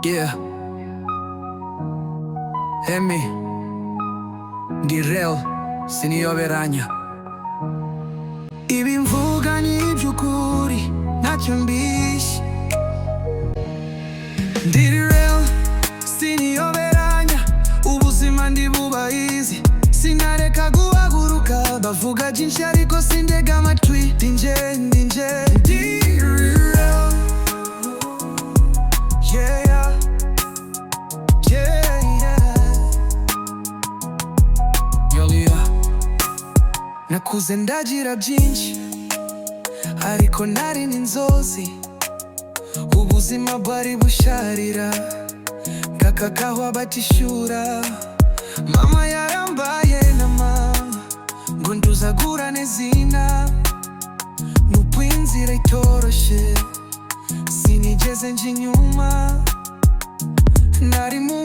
Yeah. Emi ndi real Siniyoberanya. Ibi mvuga ni iby'ukuri ntacyo mbishye. Ndi real Siniyoberanya, ubuzima ndibubahizi. Sinareka guhaguruka, bavuga byinshi ariko sindega amatwi. Ndi real. Yeah. Nakuze ndagira byinshi ariko nari n'inzozi. Ubuzima bwari busharira kakakaho batishura. Mama yarambaye nama ngo nduzagurane zina. Nubwo inzira itoroshe sinigeze nje inyuma. Nari mu